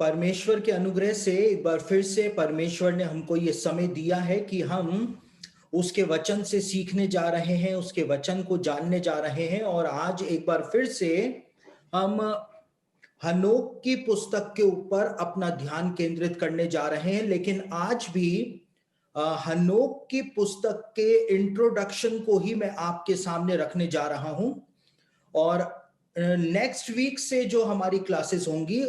परमेश्वर के अनुग्रह से एक बार फिर से परमेश्वर ने हमको ये समय दिया है कि हम उसके वचन से सीखने जा रहे हैं, उसके वचन को जानने जा रहे हैं। और आज एक बार फिर से हम हनोक की पुस्तक के ऊपर अपना ध्यान केंद्रित करने जा रहे हैं। लेकिन आज भी हनोक की पुस्तक के इंट्रोडक्शन को ही मैं आपके सामने रखने जा रहा हूं। और नेक्स्ट वीक से जो हमारी क्लासेस होंगी,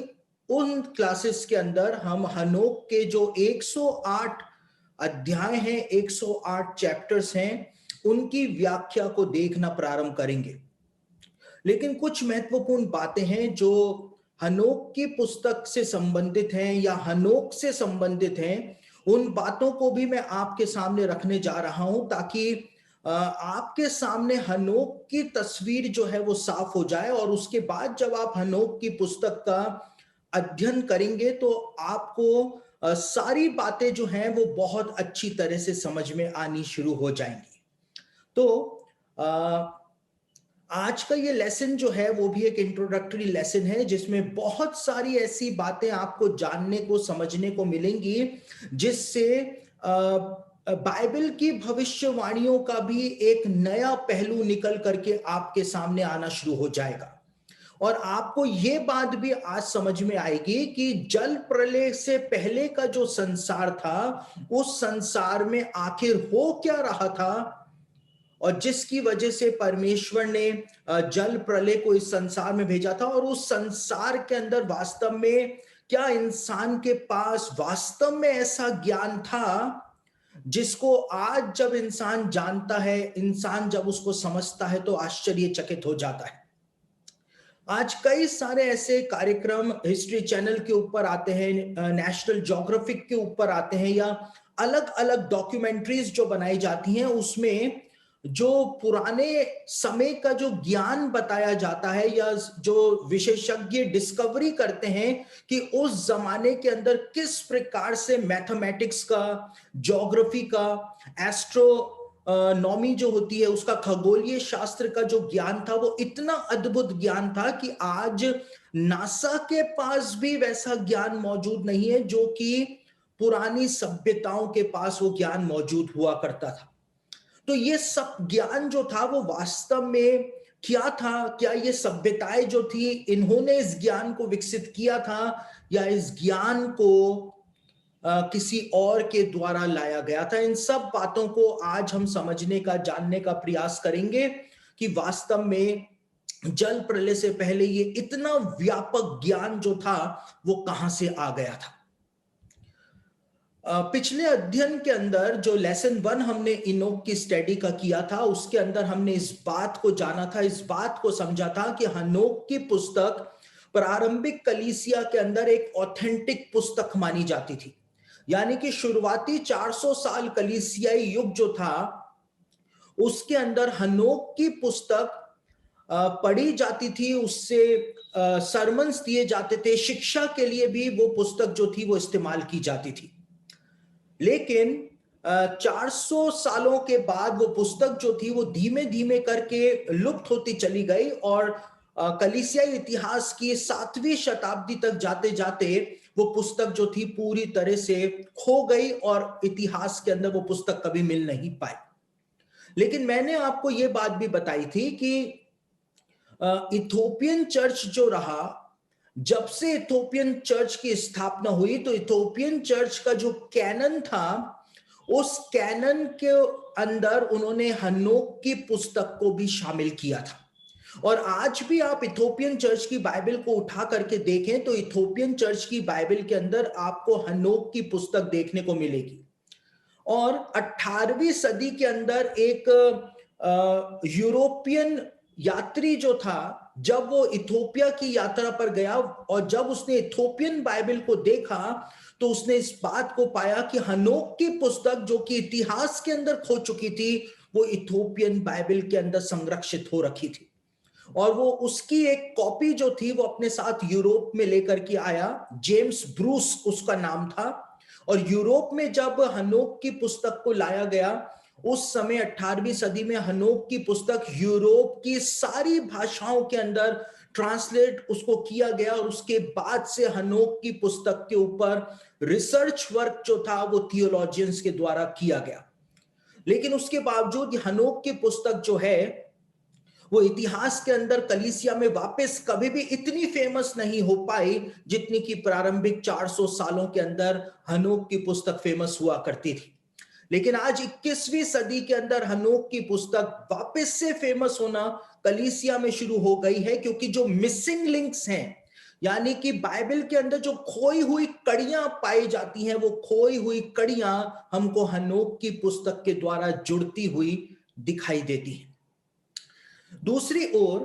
उन क्लासेस के अंदर हम हनोक के जो 108 अध्याय हैं, 108 चैप्टर्स हैं, उनकी व्याख्या को देखना प्रारंभ करेंगे। लेकिन कुछ महत्वपूर्ण बातें हैं जो हनोक की पुस्तक से संबंधित हैं या हनोक से संबंधित हैं, उन बातों को भी मैं आपके सामने रखने जा रहा हूं, ताकि आपके सामने हनोक की तस्वीर जो है वो साफ हो जाए। और उसके बाद जब आप हनोक की पुस्तक का अध्ययन करेंगे तो आपको सारी बातें जो हैं वो बहुत अच्छी तरह से समझ में आनी शुरू हो जाएंगी। तो आज का ये लेसन जो है वो भी एक इंट्रोडक्टरी लेसन है, जिसमें बहुत सारी ऐसी बातें आपको जानने को, समझने को मिलेंगी, जिससे बाइबल की भविष्यवाणियों का भी एक नया पहलू निकल करके आपके सामने आना शुरू हो जाएगा। और आपको ये बात भी आज समझ में आएगी कि जल प्रलय से पहले का जो संसार था, उस संसार में आखिर हो क्या रहा था, और जिसकी वजह से परमेश्वर ने जल प्रलय को इस संसार में भेजा था। और उस संसार के अंदर वास्तव में क्या इंसान के पास वास्तव में ऐसा ज्ञान था जिसको आज जब इंसान जानता है, इंसान जब उसको समझता है तो आश्चर्यचकित हो जाता है। आज कई सारे ऐसे कार्यक्रम हिस्ट्री चैनल के ऊपर आते हैं, नेशनल ज्योग्राफिक के ऊपर आते हैं, या अलग अलग डॉक्यूमेंट्रीज जो बनाई जाती हैं, उसमें जो पुराने समय का जो ज्ञान बताया जाता है, या जो विशेषज्ञ डिस्कवरी करते हैं कि उस जमाने के अंदर किस प्रकार से मैथमेटिक्स का, ज्योग्राफी का, एस्ट्रोनॉमी जो होती है उसका, खगोलीय शास्त्र का जो ज्ञान था, वो इतना अद्भुत ज्ञान था कि आज नासा के पास भी वैसा ज्ञान मौजूद नहीं है जो कि पुरानी सभ्यताओं के पास वो ज्ञान मौजूद हुआ करता था। तो ये सब ज्ञान जो था वो वास्तव में क्या था? क्या ये सभ्यताएं जो थी, इन्होंने इस ज्ञान को विकसित किया था, या इस ज्ञान को किसी और के द्वारा लाया गया था? इन सब बातों को आज हम समझने का, जानने का प्रयास करेंगे कि वास्तव में जल प्रलय से पहले ये इतना व्यापक ज्ञान जो था वो कहां से आ गया था। पिछले अध्ययन के अंदर जो लेसन 1 हमने इनोक की स्टडी का किया था, उसके अंदर हमने इस बात को जाना था, इस बात को समझा था कि हनोक की पुस्तक प्रारंभिक कलीसिया के अंदर एक ऑथेंटिक पुस्तक मानी जाती थी। यानी कि शुरुआती 400 साल कलीसियाई युग जो था, उसके अंदर हनोक की पुस्तक पढ़ी जाती थी, उससे सरमन्स दिए जाते थे, शिक्षा के लिए भी वो पुस्तक जो थी वो इस्तेमाल की जाती थी। लेकिन 400 सालों के बाद वो पुस्तक जो थी वो धीमे धीमे करके लुप्त होती चली गई, और कलीसियाई इतिहास की 7वीं शताब्दी तक जाते जाते वो पुस्तक जो थी पूरी तरह से खो गई, और इतिहास के अंदर वो पुस्तक कभी मिल नहीं पाई। लेकिन मैंने आपको ये बात भी बताई थी कि इथोपियन चर्च जो रहा, जब से इथोपियन चर्च की स्थापना हुई, तो इथोपियन चर्च का जो कैनन था, उस कैनन के अंदर उन्होंने हनोक की पुस्तक को भी शामिल किया था। और आज भी आप इथोपियन चर्च की बाइबल को उठा करके देखें तो इथोपियन चर्च की बाइबल के अंदर आपको हनोक की पुस्तक देखने को मिलेगी। और 18वीं सदी के अंदर एक यूरोपियन यात्री जो था, जब वो इथोपिया की यात्रा पर गया और जब उसने इथोपियन बाइबल को देखा, तो उसने इस बात को पाया कि हनोक की पुस्तक जो कि इतिहास के अंदर खो चुकी थी, वो इथोपियन बाइबल के अंदर संरक्षित हो रखी थी। और वो उसकी एक कॉपी जो थी वो अपने साथ यूरोप में लेकर के आया। जेम्स ब्रूस उसका नाम था। और यूरोप में जब हनोक की पुस्तक को लाया गया, उस समय 18वीं सदी में हनोक की पुस्तक यूरोप की सारी भाषाओं के अंदर ट्रांसलेट उसको किया गया और उसके बाद से हनोक की पुस्तक के ऊपर रिसर्च वर्क जो था वो थियोलॉजियंस के द्वारा किया गया। लेकिन उसके बावजूद हनोक की पुस्तक जो है वो इतिहास के अंदर कलीसिया में वापस कभी भी इतनी फेमस नहीं हो पाई जितनी कि प्रारंभिक 400 सालों के अंदर हनोक की पुस्तक फेमस हुआ करती थी। लेकिन आज 21वीं सदी के अंदर हनोक की पुस्तक वापस से फेमस होना कलीसिया में शुरू हो गई है, क्योंकि जो मिसिंग लिंक्स हैं, यानी कि बाइबल के अंदर जो खोई हुई कड़ियां पाई जाती हैं, वो खोई हुई कड़ियां हमको हनोक की पुस्तक के द्वारा जुड़ती हुई दिखाई देती हैं। दूसरी ओर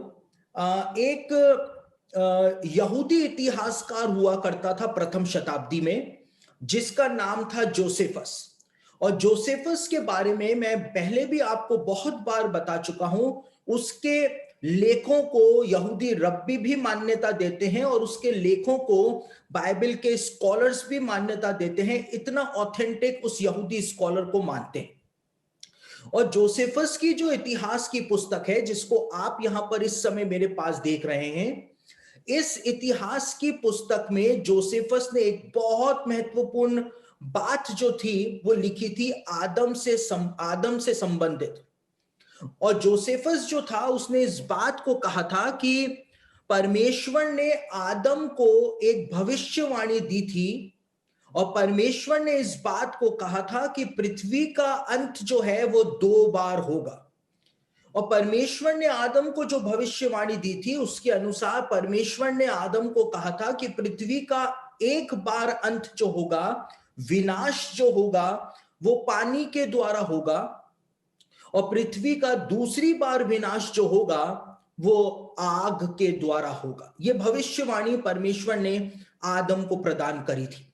एक यहूदी इतिहासकार हुआ करता था प्रथम शताब्दी में, जिसका नाम था जोसेफस। और जोसेफस के बारे में मैं पहले भी आपको बहुत बार बता चुका हूं। उसके लेखों को यहूदी रब्बी भी मान्यता देते हैं और उसके लेखों को बाइबल के स्कॉलर्स भी मान्यता देते हैं। इतना ऑथेंटिक उस यहूदी स्कॉलर को मानते हैं। और जोसेफस की जो इतिहास की पुस्तक है, जिसको आप यहां पर इस समय मेरे पास देख रहे हैं, इस इतिहास की पुस्तक में जोसेफस ने एक बहुत महत्वपूर्ण बात जो थी वो लिखी थी आदम से संबंधित। और जोसेफस जो था उसने इस बात को कहा था कि परमेश्वर ने आदम को एक भविष्यवाणी दी थी और परमेश्वर ने इस बात को कहा था कि पृथ्वी का अंत जो है वो 2 बार होगा। और परमेश्वर ने आदम को जो भविष्यवाणी दी थी उसके अनुसार परमेश्वर ने आदम को कहा था कि पृथ्वी का एक बार अंत जो होगा, विनाश जो होगा, वो पानी के द्वारा होगा, और पृथ्वी का दूसरी बार विनाश जो होगा वो आग के द्वारा होगा। यह भविष्यवाणी परमेश्वर ने आदम को प्रदान करी थी।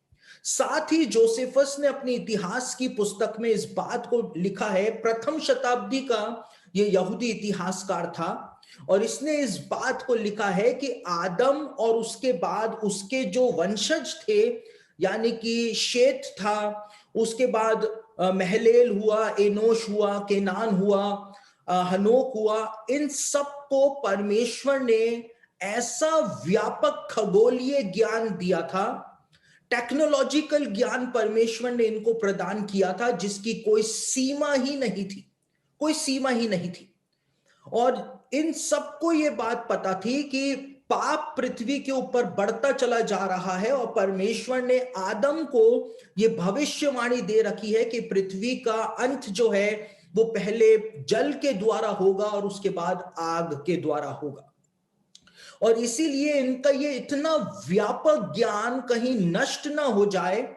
साथ ही जोसेफस ने अपनी इतिहास की पुस्तक में इस बात को लिखा है, प्रथम शताब्दी का यह यहूदी इतिहासकार था, और इसने इस बात को लिखा है कि आदम और उसके बाद उसके जो वंशज थे, यानी कि शेत था, उसके बाद महलेल हुआ, एनोश हुआ, केनान हुआ, हनोक हुआ, इन सब को परमेश्वर ने ऐसा व्यापक खगोलीय ज्ञान दिया था, टेक्नोलॉजिकल ज्ञान परमेश्वर ने इनको प्रदान किया था जिसकी कोई सीमा ही नहीं थी, कोई सीमा ही नहीं थी। और इन सबको यह बात पता थी कि पाप पृथ्वी के ऊपर बढ़ता चला जा रहा है, और परमेश्वर ने आदम को यह भविष्यवाणी दे रखी है कि पृथ्वी का अंत जो है वो पहले जल के द्वारा होगा और उसके बाद आग के द्वारा होगा। और इसीलिए इनका ये इतना व्यापक ज्ञान कहीं नष्ट ना हो जाए,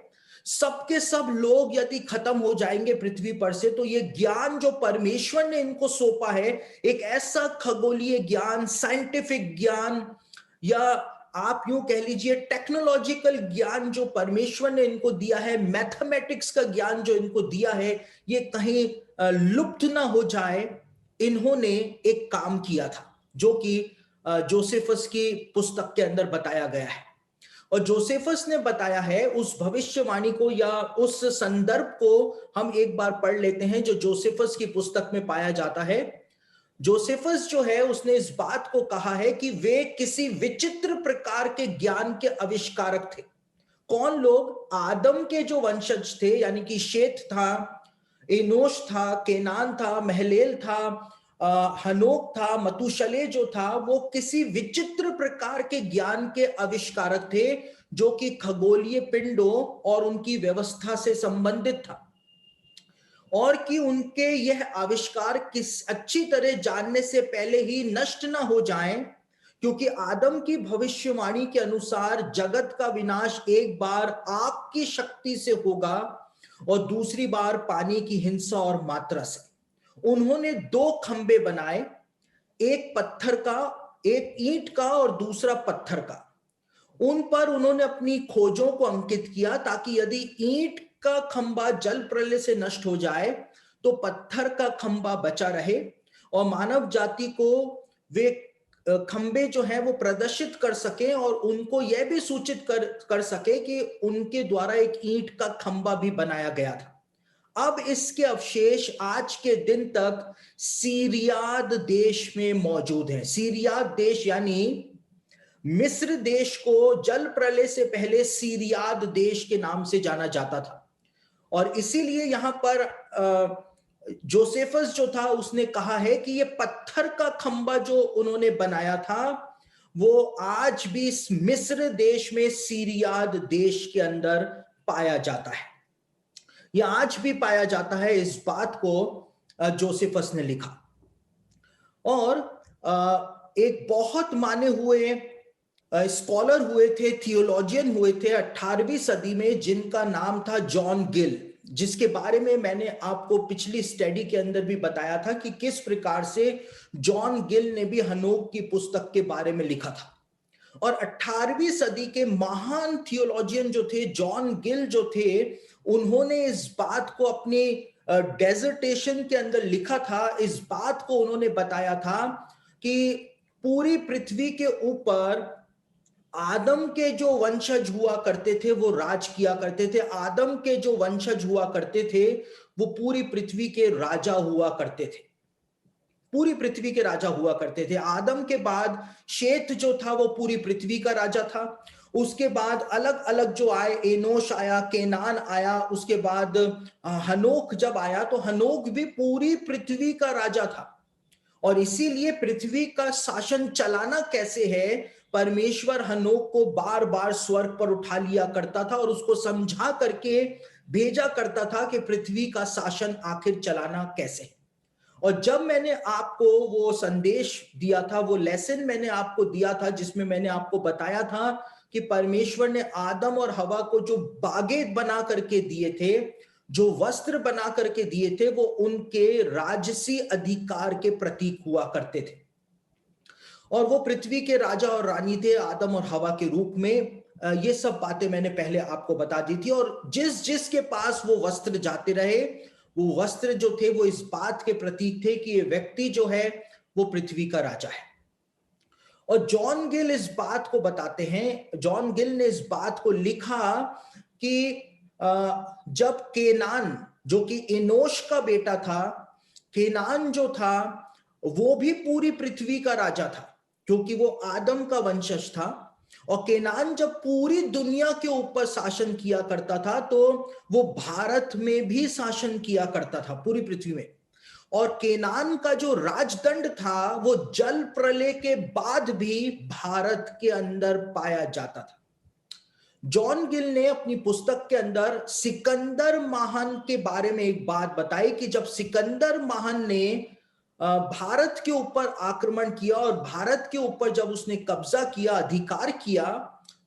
सबके सब लोग यदि खत्म हो जाएंगे पृथ्वी पर से, तो ये ज्ञान जो परमेश्वर ने इनको सौंपा है, एक ऐसा खगोलीय ज्ञान, साइंटिफिक ज्ञान, या आप यूं कह लीजिए टेक्नोलॉजिकल ज्ञान जो परमेश्वर ने इनको दिया है, मैथमेटिक्स का ज्ञान जो इनको दिया है, ये कहीं लुप्त ना हो जाए। इन्होंने एक काम किया था जो कि जोसेफस की पुस्तक के अंदर बताया गया है। और जोसेफस ने बताया है उस भविष्यवाणी को, या उस संदर्भ को हम एक बार पढ़ लेते हैं जो जोसेफस की पुस्तक में पाया जाता है। जोसेफस जो है उसने इस बात को कहा है कि वे किसी विचित्र प्रकार के ज्ञान के आविष्कारक थे। कौन लोग? आदम के जो वंशज थे, यानी कि शेत था, एनोश था, केनान था, महलेल था, हनोक था, मतुशले जो था, वो किसी विचित्र प्रकार के ज्ञान के आविष्कारक थे जो कि खगोलीय पिंडों और उनकी व्यवस्था से संबंधित था, और कि उनके यह आविष्कार किस अच्छी तरह जानने से पहले ही नष्ट ना हो जाएं, क्योंकि आदम की भविष्यवाणी के अनुसार जगत का विनाश एक बार आग की शक्ति से होगा और दूसरी बार पानी की हिंसा और मात्रा से। उन्होंने 2 खंबे बनाए, एक पत्थर का, एक ईंट का और दूसरा पत्थर का। उन पर उन्होंने अपनी खोजों को अंकित किया ताकि यदि ईंट का खंबा जल प्रलय से नष्ट हो जाए तो पत्थर का खंबा बचा रहे, और मानव जाति को वे खंबे जो हैं वो प्रदर्शित कर सके और उनको यह भी सूचित कर सके कि उनके द्वारा एक ईंट का खंबा भी बनाया गया था। अब इसके अवशेष आज के दिन तक सीरियाद देश में मौजूद हैं। सीरियाद देश यानी मिस्र देश को जल प्रलय से पहले सीरियाद देश के नाम से जाना जाता था। और इसीलिए यहां पर जोसेफस जो था उसने कहा है कि ये पत्थर का खंबा जो उन्होंने बनाया था वो आज भी इस मिस्र देश में सीरियाद देश के अंदर पाया जाता है। यह आज भी पाया जाता है, इस बात को जोसेफस ने लिखा। और एक बहुत माने हुए स्कॉलर हुए थे, थियोलॉजियन हुए थे 18वीं सदी में, जिनका नाम था जॉन गिल, जिसके बारे में मैंने आपको पिछली स्टडी के अंदर भी बताया था कि किस प्रकार से जॉन गिल ने भी हनोक की पुस्तक के बारे में लिखा था। और 18वीं सदी के महान थियोलॉजियन जो थे जॉन गिल जो थे, उन्होंने इस बात को अपनी डेजर्टेशन के अंदर लिखा था। इस बात को उन्होंने बताया था कि पूरी पृथ्वी के ऊपर आदम के जो वंशज हुआ करते थे वो राज किया करते थे। आदम के जो वंशज हुआ करते थे वो पूरी पृथ्वी के राजा हुआ करते थे, पूरी पृथ्वी के राजा हुआ करते थे। आदम के बाद शेत जो था वो पूरी पृथ्वी का राजा था। उसके बाद अलग अलग जो आए, एनोश आया, केनान आया, उसके बाद हनोक जब आया तो हनोक भी पूरी पृथ्वी का राजा था। और इसीलिए पृथ्वी का शासन चलाना कैसे है, परमेश्वर हनोक को बार बार स्वर्ग पर उठा लिया करता था और उसको समझा करके भेजा करता था कि पृथ्वी का शासन आखिर चलाना कैसे है। और जब मैंने आपको वो संदेश दिया था, वो लेसन मैंने आपको दिया था, जिसमें मैंने आपको बताया था कि परमेश्वर ने आदम और हवा को जो बागें बना करके दिए थे, जो वस्त्र बना करके दिए थे, वो उनके राजसी अधिकार के प्रतीक हुआ करते थे। और वो पृथ्वी के राजा और रानी थे आदम और हवा के रूप में। ये सब बातें मैंने पहले आपको बता दी थी। और जिस जिसके पास वो वस्त्र जाते रहे, वो वस्त्र जो थे वो इस बात के प्रतीक थे कि ये व्यक्ति जो है वो पृथ्वी का राजा है। और जॉन गिल इस बात को बताते हैं, जॉन गिल ने इस बात को लिखा कि जब केनान जो कि एनोश का बेटा था, केनान जो था वो भी पूरी पृथ्वी का राजा था क्योंकि वो आदम का वंशज था। और केनान जब पूरी दुनिया के ऊपर शासन किया करता था तो वो भारत में भी शासन किया करता था, पूरी पृथ्वी में। और केनान का जो राजदंड था वो जल प्रलय के बाद भी भारत के अंदर पाया जाता था। जॉन गिल ने अपनी पुस्तक के अंदर सिकंदर महान के बारे में एक बात बताई कि जब सिकंदर महान ने भारत के ऊपर आक्रमण किया और भारत के ऊपर जब उसने कब्जा किया, अधिकार किया,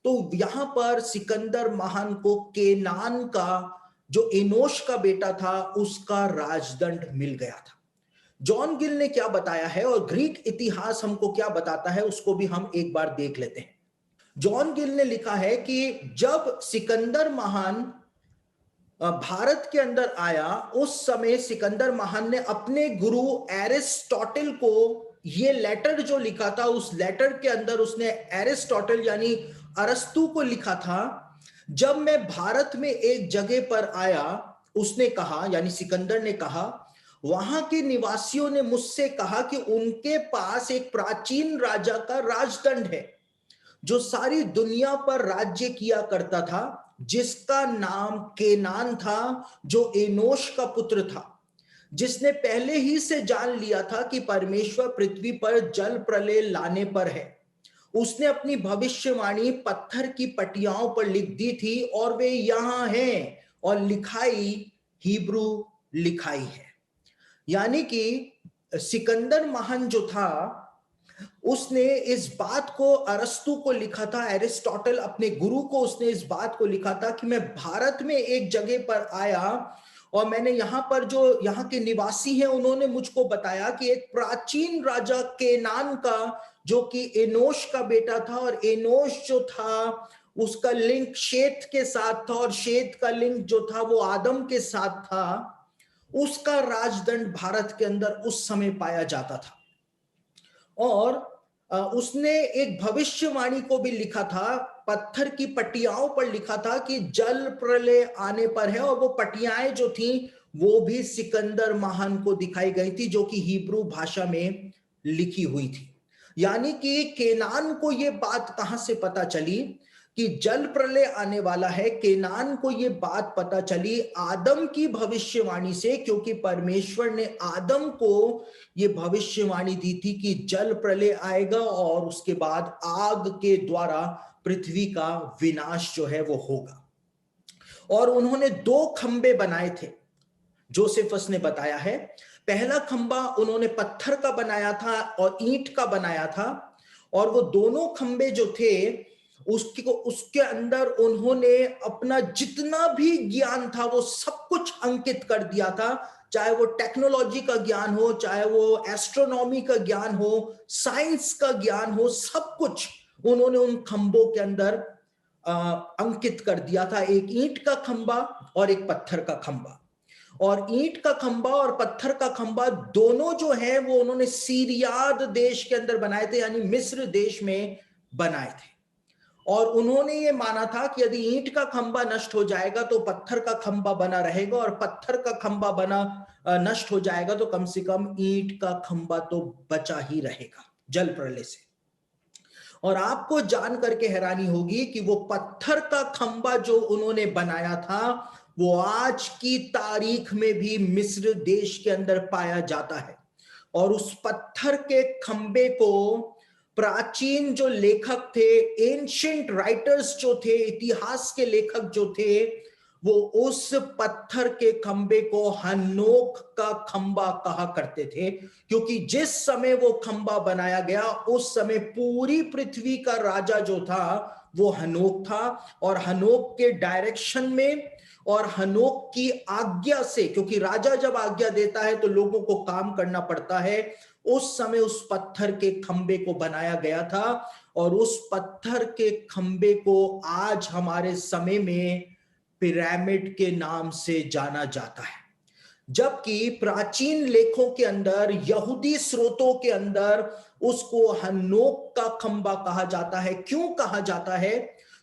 तो यहां पर सिकंदर महान को केनान का जो एनोश का बेटा था उसका राजदंड मिल गया था। जॉन गिल ने क्या बताया है और ग्रीक इतिहास हमको क्या बताता है उसको भी हम एक बार देख लेते हैं। जॉन गिल ने लिखा है कि जब सिकंदर महान भारत के अंदर आया, उस समय सिकंदर महान ने अपने गुरु एरिस्टोटल को ये लेटर जो लिखा था, उस लेटर के अंदर उसने एरिस्टोटल यानी अरस्तु को लिखा था, जब मैं भारत में एक जगह पर आया, उसने कहा, यानी सिकंदर ने कहा, वहां के निवासियों ने मुझसे कहा कि उनके पास एक प्राचीन राजा का राजदंड है जो सारी दुनिया पर राज्य किया करता था, जिसका नाम केनान था, जो एनोश का पुत्र था, जिसने पहले ही से जान लिया था कि परमेश्वर पृथ्वी पर जल प्रलय लाने पर है। उसने अपनी भविष्यवाणी पत्थर की पटियाओं पर लिख दी थी और वे यहां हैं, और लिखाई हिब्रू लिखाई है। यानी कि सिकंदर महान जो था उसने इस बात को अरस्तु को लिखा था, एरिस्टोटल अपने गुरु को उसने इस बात को लिखा था कि मैं भारत में एक जगह पर आया और मैंने यहां पर जो यहाँ के निवासी हैं उन्होंने मुझको बताया कि एक प्राचीन राजा केनान का, जो कि एनोश का बेटा था, और एनोश जो था उसका लिंक शेत के साथ था और शेत का लिंक जो था वो आदम के साथ था, उसका राजदंड भारत के अंदर उस समय पाया जाता था। और उसने एक भविष्यवाणी को भी लिखा था, पत्थर की पटियाओं पर लिखा था कि जल प्रलय आने पर है, और वो पटियाएं जो थी वो भी सिकंदर महान को दिखाई गई थी, जो कि हिब्रू भाषा में लिखी हुई थी। यानी कि केनान को ये बात कहां से पता चली कि जल प्रलय आने वाला है? केनान को ये बात पता चली आदम की भविष्यवाणी से, क्योंकि परमेश्वर ने आदम को ये भविष्यवाणी दी थी कि जल प्रलय आएगा और उसके बाद आग के द्वारा पृथ्वी का विनाश जो है वो होगा। और उन्होंने 2 खंबे बनाए थे, जोसेफस ने बताया है। पहला खंबा उन्होंने पत्थर का बनाया था और ईंट का बनाया था, और वो दोनों खंबे जो थे उसके अंदर उन्होंने अपना जितना भी ज्ञान था वो सब कुछ अंकित कर दिया था, चाहे वो टेक्नोलॉजी का ज्ञान हो, चाहे वो एस्ट्रोनॉमी का ज्ञान हो, साइंस का ज्ञान हो, सब कुछ उन्होंने उन खंबों के अंदर अंकित कर दिया था। एक ईंट का खंबा और एक पत्थर का खंबा। और ईंट का खंबा और पत्थर का खंबा दोनों जो है वो उन्होंने सीरियाद देश के अंदर बनाए थे, यानी मिस्र देश में बनाए थे। और उन्होंने ये माना था कि यदि ईंट का खंबा नष्ट हो जाएगा तो पत्थर का खंबा बना रहेगा, और पत्थर का खंबा बना नष्ट हो जाएगा तो कम से कम ईंट का खंबा तो बचा ही रहेगा जल प्रलय से। और आपको जान करके हैरानी होगी कि वो पत्थर का खंबा जो उन्होंने बनाया था वो आज की तारीख में भी मिस्र देश के अंदर पाया जाता है। और उस पत्थर के खंबे को प्राचीन जो लेखक थे, एंशिएंट राइटर्स जो थे, इतिहास के लेखक जो थे, वो उस पत्थर के खंबे को हनोक का खंबा कहा करते थे, क्योंकि जिस समय वो खंबा बनाया गया उस समय पूरी पृथ्वी का राजा जो था वो हनोक था। और हनोक के डायरेक्शन में और हनोक की आज्ञा से, क्योंकि राजा जब आज्ञा देता है तो लोगों को काम करना पड़ता है, उस समय उस पत्थर के खंबे को बनाया गया था। और उस पत्थर के खंबे को आज हमारे समय में पिरामिड के नाम से जाना जाता है। जबकि प्राचीन लेखों के अंदर, यहूदी स्रोतों के अंदर उसको हन्नोक का खंबा कहा जाता है। क्यों कहा जाता है?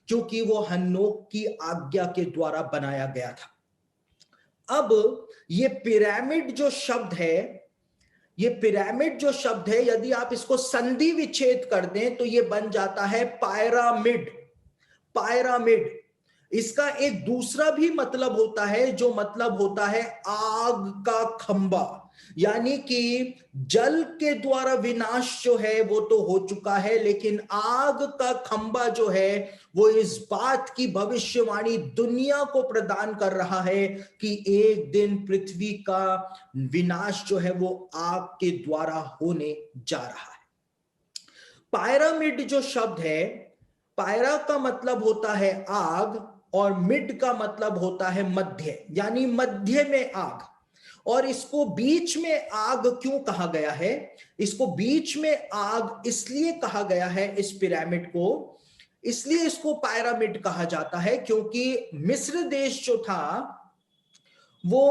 क्योंकि वो हन्नोक की आज्ञा के द्वारा बनाया गया था। अब ये पिरामिड जो शब्द है, ये पिरामिड जो शब्द है, यदि आप इसको संधि विच्छेद कर दें तो ये बन जाता है पायरामिड। पायरामिड, इसका एक दूसरा भी मतलब होता है, जो मतलब होता है आग का खंबा। यानी कि जल के द्वारा विनाश जो है वो तो हो चुका है, लेकिन आग का खंबा जो है वो इस बात की भविष्यवाणी दुनिया को प्रदान कर रहा है कि एक दिन पृथ्वी का विनाश जो है वो आग के द्वारा होने जा रहा है। पायरामिड जो शब्द है, पायरा का मतलब होता है आग और मिड का मतलब होता है मध्य, यानी मध्य में आग। और इसको बीच में आग क्यों कहा गया है? इसको बीच में आग इसलिए कहा गया है, इस पिरामिड को इसलिए इसको पायरामिड कहा जाता है क्योंकि मिस्र देश जो था वो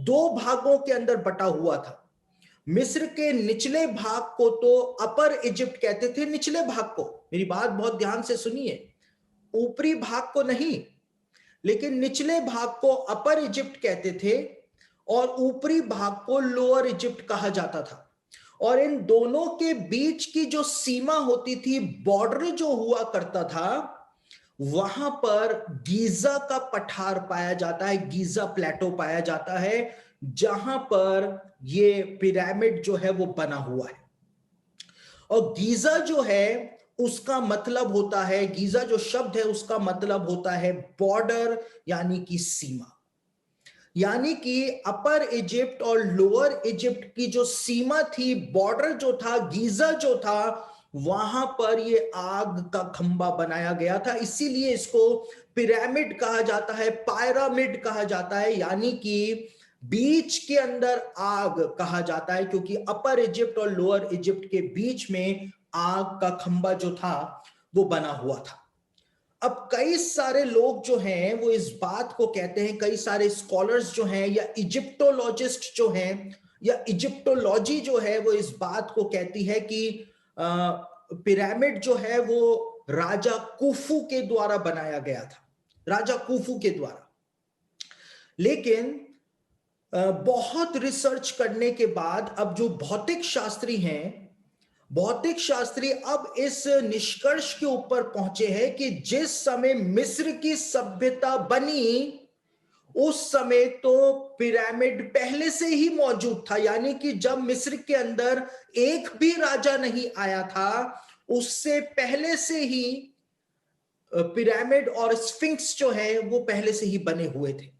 2 भागों के अंदर बटा हुआ था। मिस्र के निचले भाग को तो अपर इजिप्ट कहते थे, निचले भाग को, मेरी बात बहुत ध्यान से सुनिए, ऊपरी भाग को नहीं, लेकिन निचले भाग को अपर इजिप्ट कहते थे और ऊपरी भाग को लोअर इजिप्ट कहा जाता था। और इन दोनों के बीच की जो सीमा होती थी, बॉर्डर जो हुआ करता था, वहां पर गीजा का पठार पाया जाता है, गीजा प्लेटो पाया जाता है, जहां पर ये पिरामिड जो है वो बना हुआ है। और गीजा जो है उसका मतलब होता है, गीजा जो शब्द है उसका मतलब होता है बॉर्डर, यानी कि सीमा। यानी कि अपर इजिप्ट और लोअर इजिप्ट की जो सीमा थी, बॉर्डर जो था, गीजा जो था, वहां पर ये आग का खंबा बनाया गया था। इसीलिए इसको पिरामिड कहा जाता है, पायरामिड कहा जाता है, यानी कि बीच के अंदर आग कहा जाता है, क्योंकि अपर इजिप्ट और लोअर इजिप्ट के बीच में आग का खंबा जो था वो बना हुआ था। अब कई सारे लोग जो हैं वो इस बात को कहते हैं, कई सारे स्कॉलर्स जो हैं या इजिप्टोलॉजिस्ट जो हैं या इजिप्टोलॉजी जो है वो इस बात को कहती है कि पिरामिड जो है वो राजा कुफू के द्वारा बनाया गया था, राजा कुफू के द्वारा। लेकिन बहुत रिसर्च करने के बाद अब जो भौतिक शास्त्री हैं भौतिक शास्त्री अब इस निष्कर्ष के ऊपर पहुंचे हैं कि जिस समय मिस्र की सभ्यता बनी, उस समय तो पिरामिड पहले से ही मौजूद था। यानी कि जब मिस्र के अंदर एक भी राजा नहीं आया था, उससे पहले से ही पिरामिड और स्फिंक्स जो है वो पहले से ही बने हुए थे।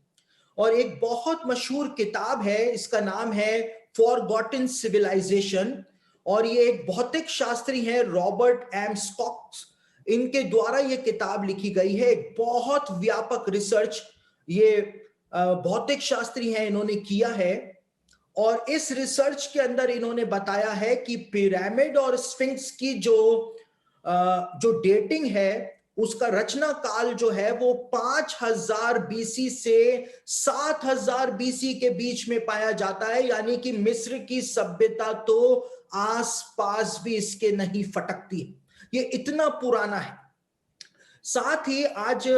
और एक बहुत मशहूर किताब है, इसका नाम है फॉरगॉटन सिविलाइजेशन, और ये एक भौतिक शास्त्री है रॉबर्ट एम स्कॉक्स, इनके द्वारा ये किताब लिखी गई है। एक बहुत व्यापक रिसर्च ये भौतिक शास्त्री हैं इन्होंने किया है, और इस रिसर्च के अंदर इन्होंने बताया है कि पिरामिड और स्फिंक्स की जो डेटिंग है, उसका रचना काल जो है वो 5000 बीसी से 7000 बीसी के बीच में पाया जाता है। यानी कि मिस्र की सभ्यता तो आसपास भी इसके नहीं फटकती, ये इतना पुराना है। साथ ही आज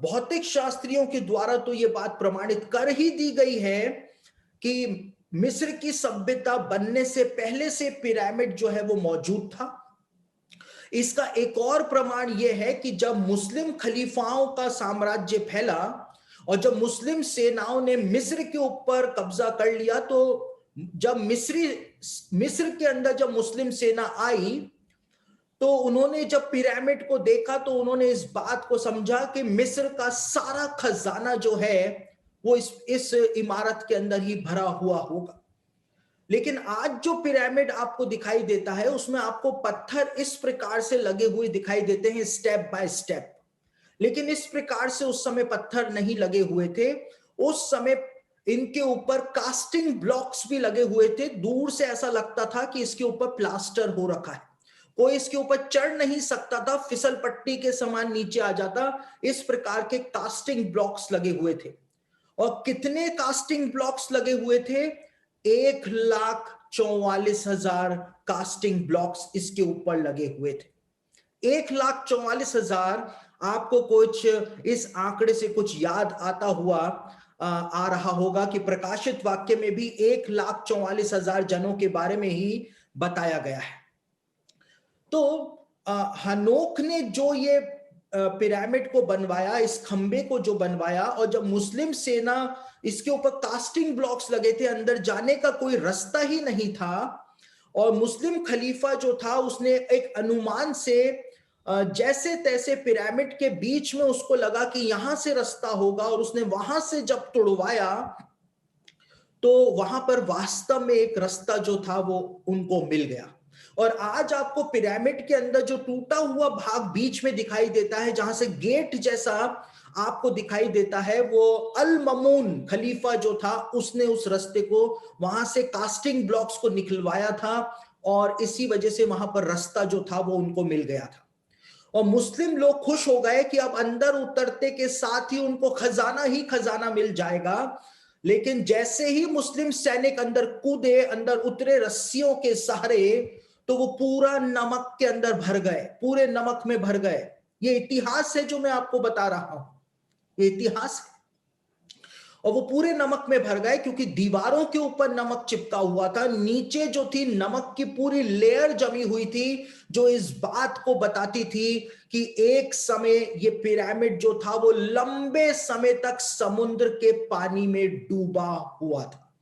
भौतिक शास्त्रियों के द्वारा तो ये बात प्रमाणित कर ही दी गई है कि मिस्र की सभ्यता बनने से पहले से पिरामिड जो है वो मौजूद था। इसका एक और प्रमाण यह है कि जब मुस्लिम खलीफाओं का साम्राज्य फैला और जब मुस्लिम सेनाओं ने मिस्र के ऊपर कब्जा कर लिया, तो जब मिस्र के अंदर जब मुस्लिम सेना आई, तो उन्होंने जब पिरामिड को देखा तो उन्होंने इस बात को समझा कि मिस्र का सारा खजाना जो है वो इस इमारत के अंदर ही भरा हुआ होगा। लेकिन आज जो पिरामिड आपको दिखाई देता है, उसमें आपको पत्थर इस प्रकार से लगे हुए दिखाई देते हैं स्टेप बाय स्टेप, लेकिन इस प्रकार से उस समय पत्थर नहीं लगे हुए थे। उस समय इनके ऊपर कास्टिंग ब्लॉक्स भी लगे हुए थे। दूर से ऐसा लगता था कि इसके ऊपर प्लास्टर हो रखा है, कोई इसके ऊपर चढ़ नहीं सकता था, फिसल पट्टी के समान नीचे आ जाता। इस प्रकार के कास्टिंग ब्लॉक्स लगे हुए थे। और कितने कास्टिंग ब्लॉक्स लगे हुए थे? 1,44,000 कास्टिंग ब्लॉक्स इसके ऊपर लगे हुए थे। 1,44,000। आपको कुछ इस आंकड़े से कुछ याद आता हुआ आ रहा होगा कि प्रकाशित वाक्य में भी 1,44,000 जनों के बारे में ही बताया गया है। तो हनोक ने जो ये पिरामिड को बनवाया, इस खंबे को जो बनवाया, और जब मुस्लिम सेना इसके ऊपर कास्टिंग ब्लॉक्स लगे थे, अंदर जाने का कोई रास्ता ही नहीं था, और मुस्लिम खलीफा जो था उसने एक अनुमान से जैसे तैसे पिरामिड के बीच में उसको लगा कि यहां से रास्ता होगा, और उसने वहां से जब तुड़वाया तो वहां पर वास्तव में एक रास्ता जो था वो उनको मिल गया। और आज आपको पिरामिड के अंदर जो टूटा हुआ भाग बीच में दिखाई देता है, जहां से गेट जैसा आपको दिखाई देता है, वो अल ममून खलीफा जो था उसने उस रास्ते को वहां से कास्टिंग ब्लॉक्स को निकलवाया था, और इसी वजह से वहां पर रास्ता जो था वो उनको मिल गया था। और मुस्लिम लोग खुश हो गए कि अब अंदर उतरते के साथ ही उनको खजाना ही खजाना मिल जाएगा। लेकिन जैसे ही मुस्लिम सैनिक अंदर कूदे, अंदर उतरे रस्सियों के सहारे, तो वो पूरा नमक के अंदर भर गए, पूरे नमक में भर गए। ये इतिहास है जो मैं आपको बता रहा हूं, ये इतिहास है। और वो पूरे नमक में भर गए क्योंकि दीवारों के ऊपर नमक चिपका हुआ था, नीचे जो थी नमक की पूरी लेयर जमी हुई थी, जो इस बात को बताती थी कि एक समय ये पिरामिड जो था वो लंबे समय तक समुद्र के पानी में डूबा हुआ था।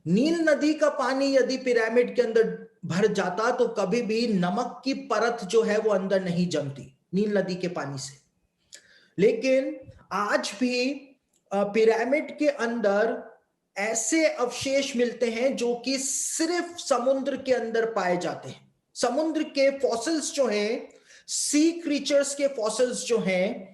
नील नदी का पानी यदि पिरामिड के अंदर भर जाता तो कभी भी नमक की परत जो है वो अंदर नहीं जमती नील नदी के पानी से। लेकिन आज भी पिरामिड के अंदर ऐसे अवशेष मिलते हैं जो कि सिर्फ समुद्र के अंदर पाए जाते हैं। समुद्र के फॉसिल्स जो हैं, सी क्रीचर्स के फॉसिल्स जो हैं,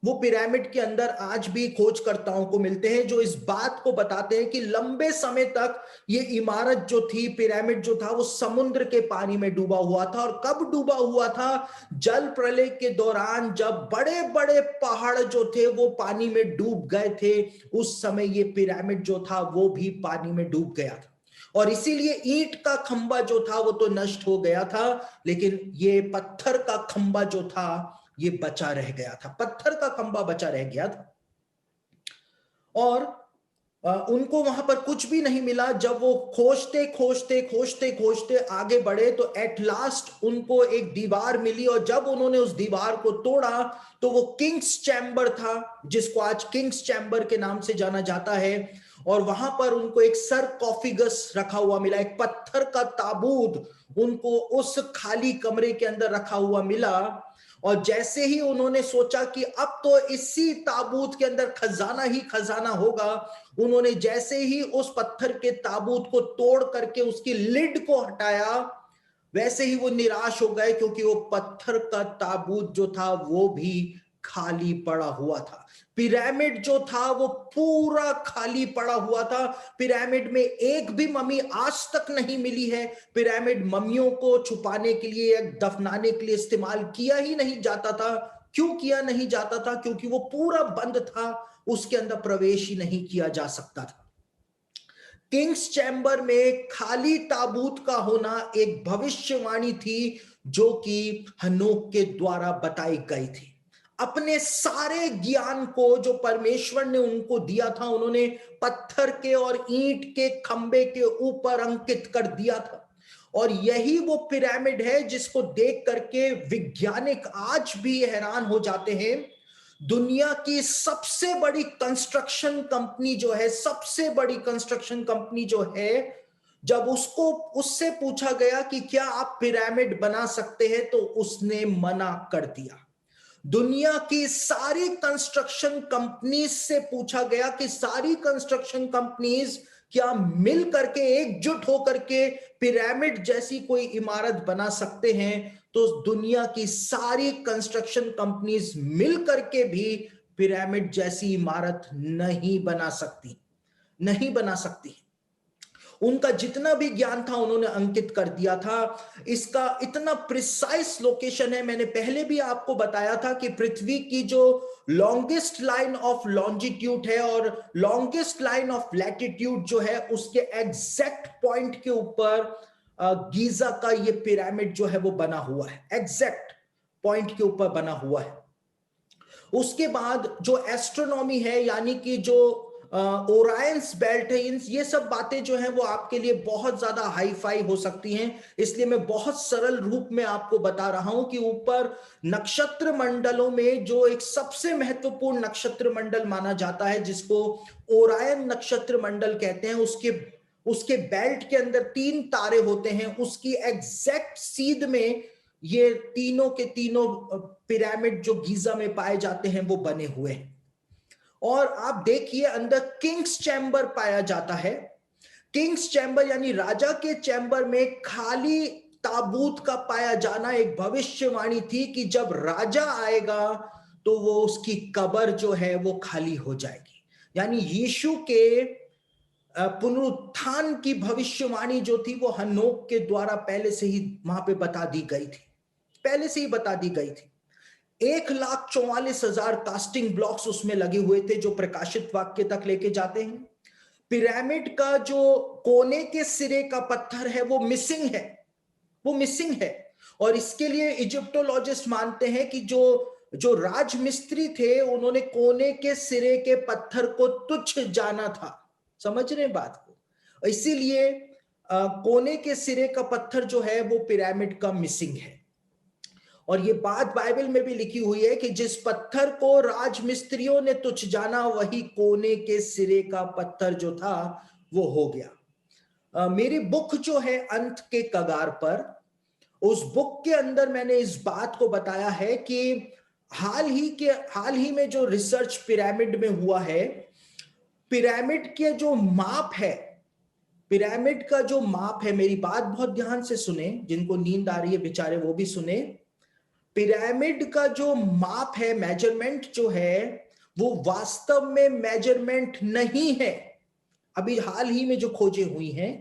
वो पिरामिड के अंदर आज भी खोजकर्ताओं को मिलते हैं, जो इस बात को बताते हैं कि लंबे समय तक ये इमारत जो थी, पिरामिड जो था, वो समुद्र के पानी में डूबा हुआ था। और कब डूबा हुआ था? जल प्रलय के दौरान, जब बड़े बड़े पहाड़ जो थे वो पानी में डूब गए थे, उस समय ये पिरामिड जो था वो भी पानी में डूब गया था। और इसीलिए ईंट का खंबा जो था वो तो नष्ट हो गया था, लेकिन ये पत्थर का खंबा जो था ये बचा रह गया था, पत्थर का खंबा बचा रह गया था। और उनको वहां पर कुछ भी नहीं मिला। जब वो खोजते खोजते खोजते खोजते आगे बढ़े तो एट लास्ट उनको एक दीवार मिली, और जब उन्होंने उस दीवार को तोड़ा तो वो किंग्स चैम्बर था, जिसको आज किंग्स चैम्बर के नाम से जाना जाता है। और वहां पर उनको एक सरकॉफिगस रखा हुआ मिला, एक पत्थर का ताबूत उनको उस खाली कमरे के अंदर रखा हुआ मिला। और जैसे ही उन्होंने सोचा कि अब तो इसी ताबूत के अंदर खजाना ही खजाना होगा, उन्होंने जैसे ही उस पत्थर के ताबूत को तोड़ करके उसकी लिड को हटाया, वैसे ही वो निराश हो गए, क्योंकि वो पत्थर का ताबूत जो था वो भी खाली पड़ा हुआ था। पिरामिड जो था वो पूरा खाली पड़ा हुआ था। पिरामिड में एक भी मम्मी आज तक नहीं मिली है। पिरामिड मम्मियों को छुपाने के लिए या दफनाने के लिए इस्तेमाल किया ही नहीं जाता था। क्यों किया नहीं जाता था? क्योंकि वो पूरा बंद था, उसके अंदर प्रवेश ही नहीं किया जा सकता था। किंग्स चैम्बर में खाली ताबूत का होना एक भविष्यवाणी थी जो कि हनोक के द्वारा बताई गई थी। अपने सारे ज्ञान को जो परमेश्वर ने उनको दिया था, उन्होंने पत्थर के और ईंट के खंबे के ऊपर अंकित कर दिया था। और यही वो पिरामिड है जिसको देख करके वैज्ञानिक आज भी हैरान हो जाते हैं। दुनिया की सबसे बड़ी कंस्ट्रक्शन कंपनी जो है, सबसे बड़ी कंस्ट्रक्शन कंपनी जो है, जब उससे पूछा गया कि क्या आप पिरामिड बना सकते हैं, तो उसने मना कर दिया। दुनिया की सारी कंस्ट्रक्शन कंपनीज से पूछा गया कि सारी कंस्ट्रक्शन कंपनीज क्या मिल करके एकजुट होकर के पिरामिड जैसी कोई इमारत बना सकते हैं, तो दुनिया की सारी कंस्ट्रक्शन कंपनीज मिल करके भी पिरामिड जैसी इमारत नहीं बना सकती, नहीं बना सकती। उनका जितना भी ज्ञान था उन्होंने अंकित कर दिया था। इसका इतना प्रिसाइज लोकेशन है, मैंने पहले भी आपको बताया था कि पृथ्वी की जो लॉन्गेस्ट लाइन ऑफ लॉन्जिट्यूड है और लॉन्गेस्ट लाइन ऑफ लैटिट्यूड जो है, उसके एग्जैक्ट पॉइंट के ऊपर गीजा का ये पिरामिड जो है वो बना हुआ है, एग्जैक्ट पॉइंट के ऊपर बना हुआ है। उसके बाद जो एस्ट्रोनॉमी है, यानी कि जो ओरायंस बेल्ट है, ये सब बातें जो हैं वो आपके लिए बहुत ज्यादा हाई फाई हो सकती हैं, इसलिए मैं बहुत सरल रूप में आपको बता रहा हूं कि ऊपर नक्षत्र मंडलों में जो एक सबसे महत्वपूर्ण नक्षत्र मंडल माना जाता है, जिसको ओरायन नक्षत्र मंडल कहते हैं, उसके बेल्ट के अंदर 3 तारे होते हैं। उसकी एग्जैक्ट सीध में ये तीनों के तीनों पिरामिड जो गीजा में पाए जाते हैं वो बने हुए हैं। और आप देखिए अंदर किंग्स चैम्बर पाया जाता है। किंग्स चैम्बर यानी राजा के चैम्बर में खाली ताबूत का पाया जाना एक भविष्यवाणी थी कि जब राजा आएगा तो वो उसकी कब्र जो है वो खाली हो जाएगी। यानी यीशु के पुनरुत्थान की भविष्यवाणी जो थी वो हनोक के द्वारा पहले से ही वहां पे बता दी गई थी, पहले से ही बता दी गई थी। 1,44,000 कास्टिंग ब्लॉक्स उसमें लगे हुए थे जो प्रकाशित वाक्य तक लेके जाते हैं। पिरामिड का जो कोने के सिरे का पत्थर है वो मिसिंग है, वो मिसिंग है। और इसके लिए इजिप्टोलॉजिस्ट मानते हैं कि जो राजमिस्त्री थे उन्होंने कोने के सिरे के पत्थर को तुच्छ जाना था। समझ रहे हैं बात को? इसीलिए कोने के सिरे का पत्थर जो है वो पिरामिड का मिसिंग है। और ये बात बाइबल में भी लिखी हुई है कि जिस पत्थर को राजमिस्त्रियों ने तुच्छ जाना, वही कोने के सिरे का पत्थर जो था वो हो गया। मेरी बुक जो है अंत के कगार पर, उस बुक के अंदर मैंने इस बात को बताया है कि हाल ही में जो रिसर्च पिरामिड में हुआ है, पिरामिड के जो माप है, पिरामिड का जो माप है, मेरी बात बहुत ध्यान से सुने, जिनको नींद आ रही है बेचारे वो भी सुने। पिरामिड का जो माप है, मेजरमेंट जो है, वो वास्तव में मेजरमेंट नहीं है। अभी हाल ही में जो खोजें हुई हैं,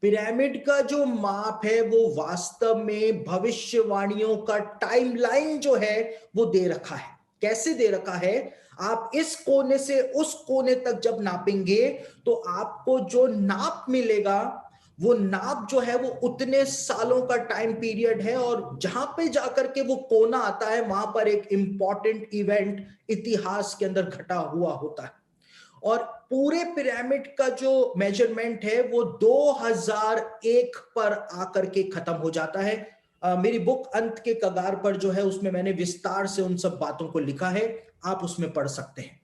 पिरामिड का जो माप है वो वास्तव में भविष्यवाणियों का टाइमलाइन जो है वो दे रखा है। कैसे दे रखा है? आप इस कोने से उस कोने तक जब नापेंगे तो आपको जो नाप मिलेगा, वो नाप जो है वो उतने सालों का टाइम पीरियड है, और जहां पे जाकर के वो कोना आता है वहां पर एक इंपॉर्टेंट इवेंट इतिहास के अंदर घटा हुआ होता है। और पूरे पिरामिड का जो मेजरमेंट है वो 2001 पर आकर के खत्म हो जाता है। मेरी बुक अंत के कगार पर जो है उसमें मैंने विस्तार से उन सब बातों को लिखा है, आप उसमें पढ़ सकते हैं।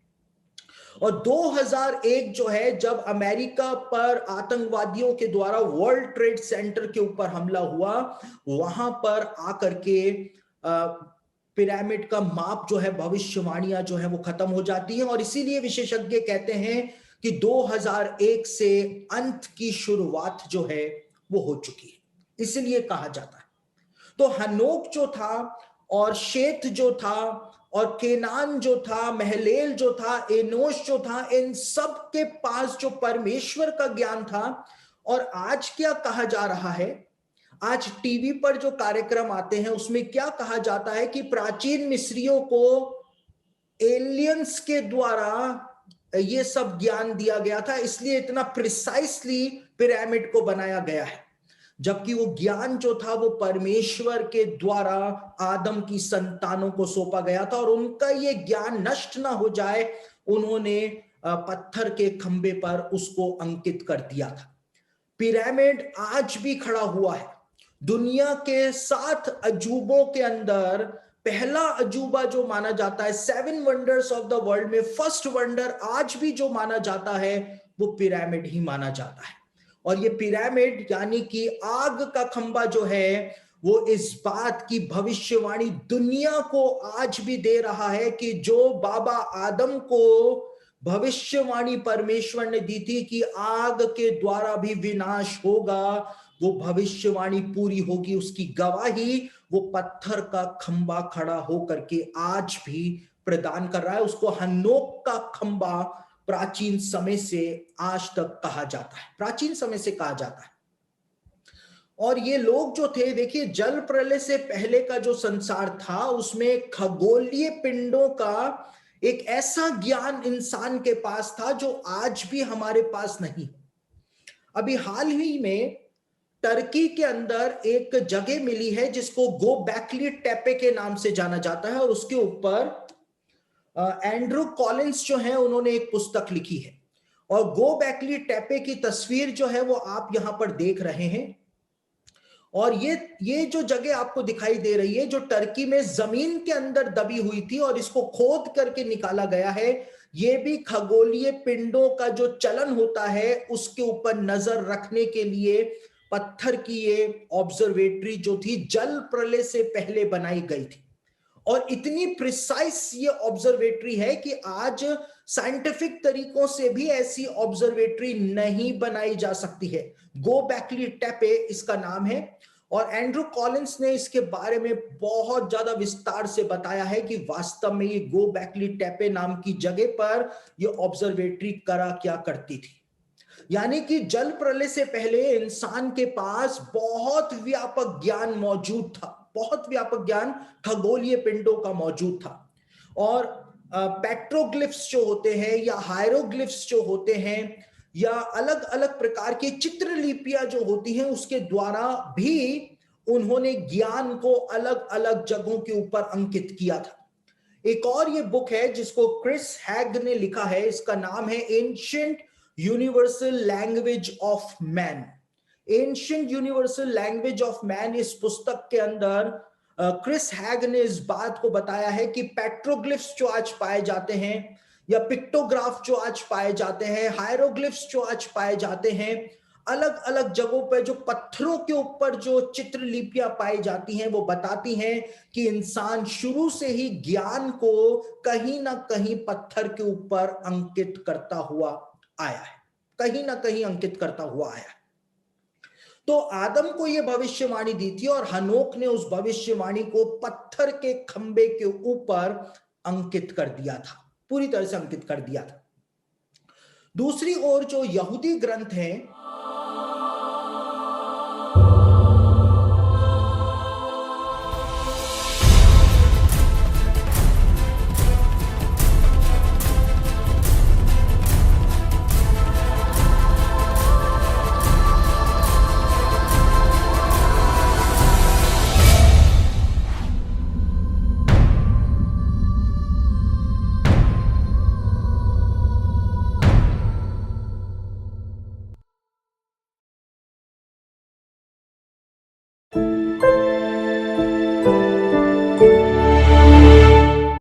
और 2001 जो है, जब अमेरिका पर आतंकवादियों के द्वारा वर्ल्ड ट्रेड सेंटर के ऊपर हमला हुआ, वहां पर आकर के पिरामिड का माप जो है, भविष्यवाणियां जो है वो खत्म हो जाती हैं। और इसीलिए विशेषज्ञ कहते हैं कि 2001 से अंत की शुरुआत जो है वो हो चुकी है, इसलिए कहा जाता है। तो हनोक जो था और शेत जो था और केनान जो था, महलेल जो था, एनोश जो था, इन सब के पास जो परमेश्वर का ज्ञान था। और आज क्या कहा जा रहा है, आज टीवी पर जो कार्यक्रम आते हैं उसमें क्या कहा जाता है कि प्राचीन मिस्रियों को एलियंस के द्वारा ये सब ज्ञान दिया गया था, इसलिए इतना प्रिसाइसली पिरामिड को बनाया गया है। जबकि वो ज्ञान जो था वो परमेश्वर के द्वारा आदम की संतानों को सौंपा गया था, और उनका ये ज्ञान नष्ट ना हो जाए, उन्होंने पत्थर के खंबे पर उसको अंकित कर दिया था। पिरामिड आज भी खड़ा हुआ है। दुनिया के 7 अजूबों के अंदर पहला अजूबा जो माना जाता है, 7 वंडर्स ऑफ द वर्ल्ड में फर्स्ट वंडर आज भी जो माना जाता है वो पिरामिड ही माना जाता है। और ये पिरामिड यानी कि आग का खंबा जो है, वो इस बात की भविष्यवाणी दुनिया को आज भी दे रहा है कि जो बाबा आदम को भविष्यवाणी परमेश्वर ने दी थी कि आग के द्वारा भी विनाश होगा, वो भविष्यवाणी पूरी होगी। उसकी गवाही वो पत्थर का खंबा खड़ा होकर के आज भी प्रदान कर रहा है। उसको हनोक का खंबा प्राचीन समय से आज तक कहा जाता है, प्राचीन समय से कहा जाता है। और ये लोग जो थे, देखिए, जल प्रलय से पहले का जो संसार था उसमें खगोलीय पिंडों का एक ऐसा ज्ञान इंसान के पास था जो आज भी हमारे पास नहीं। अभी हाल ही में टर्की के अंदर एक जगह मिली है जिसको गोबैकली टेपे के नाम से जाना जाता है, और उसके ऊपर एंड्रू कॉलिंस जो है उन्होंने एक पुस्तक लिखी है। और गोबैकली टेपे की तस्वीर जो है वो आप यहां पर देख रहे हैं। और ये जो जगह आपको दिखाई दे रही है, जो टर्की में जमीन के अंदर दबी हुई थी और इसको खोद करके निकाला गया है, ये भी खगोलीय पिंडों का जो चलन होता है उसके ऊपर नजर रखने के लिए पत्थर की ये ऑब्जर्वेटरी जो थी, जल प्रलय से पहले बनाई गई थी। और इतनी प्रिसाइज ये ऑब्जर्वेटरी है कि आज साइंटिफिक तरीकों से भी ऐसी ऑब्जर्वेटरी नहीं बनाई जा सकती है। गोबैकली टेपे इसका नाम है। और एंड्रू कॉलिंस ने इसके बारे में बहुत ज्यादा विस्तार से बताया है कि वास्तव में ये गोबैकली टेपे नाम की जगह पर ये ऑब्जर्वेटरी करा क्या करती थी। यानी कि जल प्रलय से पहले इंसान के पास बहुत व्यापक ज्ञान मौजूद था, बहुत व्यापक ज्ञान खगोलीय पिंडों का मौजूद था। और पेट्रोग्लिफ्स जो होते हैं या हायरोग्लिफ्स जो होते हैं या अलग अलग प्रकार की चित्रलिपियां जो होती हैं, उसके द्वारा भी उन्होंने ज्ञान को अलग अलग जगहों के ऊपर अंकित किया था। एक और ये बुक है जिसको क्रिस हैग ने लिखा है, इसका नाम है ancient universal language of man. Ancient universal language of man, इस पुस्तक के अंदर क्रिस हैग ने इस बात को बताया है कि पेट्रोग्लिफ्स जो आज पाए जाते हैं या पिक्टोग्राफ जो आज पाए जाते हैं, हायरोग्लिफ्स जो आज पाए जाते हैं, अलग अलग जगहों पर जो पत्थरों के ऊपर जो चित्रलिपियां पाई जाती हैं, वो बताती हैं कि इंसान शुरू से ही ज्ञान को कहीं ना कहीं पत्थर के ऊपर अंकित करता हुआ आया है, कहीं ना कहीं अंकित करता हुआ आया है। तो आदम को यह भविष्यवाणी दी थी और हनोक ने उस भविष्यवाणी को पत्थर के खंबे के ऊपर अंकित कर दिया था, पूरी तरह से अंकित कर दिया था। दूसरी ओर जो यहूदी ग्रंथ हैं